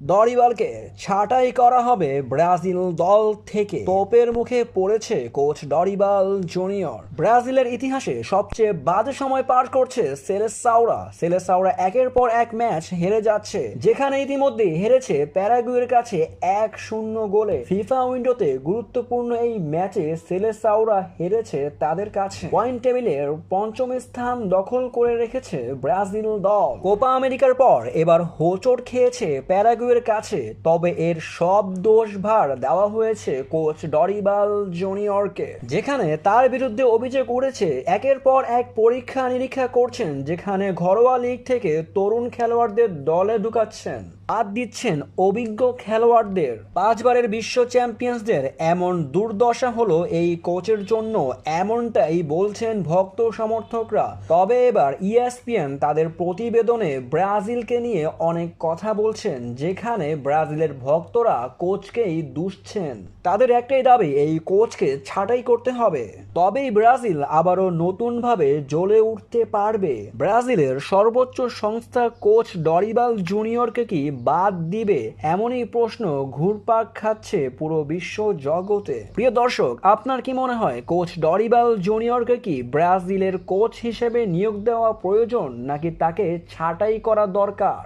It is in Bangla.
দরিবালকে ছাঁটাই করা হবে ব্রাজিল দল থেকে। তোপের মুখে পড়েছে কোচ ডরিবাল জুনিয়র। ব্রাজিলের ইতিহাসে সবচেয়ে বাজে সময় পার করছে সেলেসাওরা একের পর এক ম্যাচ হেরে যাচ্ছে, যেখানে ইতিমধ্যে হেরেছে প্যারাগুয়ের কাছে 1-0 গোলে। ফিফা উইন্ডোতে গুরুত্বপূর্ণ এই ম্যাচে সেলেসাওরা হেরেছে তাদের কাছে। পয়েন্ট টেবিলের পঞ্চম স্থান দখল করে রেখেছে ব্রাজিল দল। কোপা আমেরিকার পর এবার হোঁচট খেয়েছে প্যারাগুয়ের কাছে, তবে এর সব দোষ ভার দেওয়া হয়েছে কোচ ডরিবাল জুনিয়রকে, যেখানে তার বিরুদ্ধে অভিযোগ উঠেছে একের পর এক পরীক্ষা নিরীক্ষা করছেন, যেখানে ঘরোয়া লিগ থেকে তরুণ খেলোয়াড়দের দলে ঢুকাচ্ছেন, বাদ দিচ্ছেন অভিজ্ঞ খেলোয়াড়দের। 5 বারের বিশ্ব চ্যাম্পিয়ন্সদের এমন দুর্দশা হলো এই কোচের জন্য, এমনটাই বলছেন ভক্ত সমর্থকরা। তবে এবার ইএসপিএন তাদের প্রতিবেদনে ব্রাজিলকে নিয়ে অনেক কথা বলছেন, যেখানে ব্রাজিলের ভক্তরা কোচকেই দুষছেন। তাদের একটাই দাবি, এই কোচকে ছাঁটাই করতে হবে, তবেই ব্রাজিল আবারও নতুনভাবে জ্বলে উঠতে পারবে। ব্রাজিলের সর্বোচ্চ সংস্থা কোচ ডরিবাল জুনিয়রকে কি বাদ দিবে, এমনই প্রশ্ন ঘুরপাক খাচ্ছে পুরো বিশ্ব জগতে। প্রিয় দর্শক, আপনার কি মনে হয় কোচ ডরিবাল জুনিয়রকে কি ব্রাজিলের কোচ হিসেবে নিয়োগ দেওয়া প্রয়োজন, নাকি তাকে ছাঁটাই করা দরকার?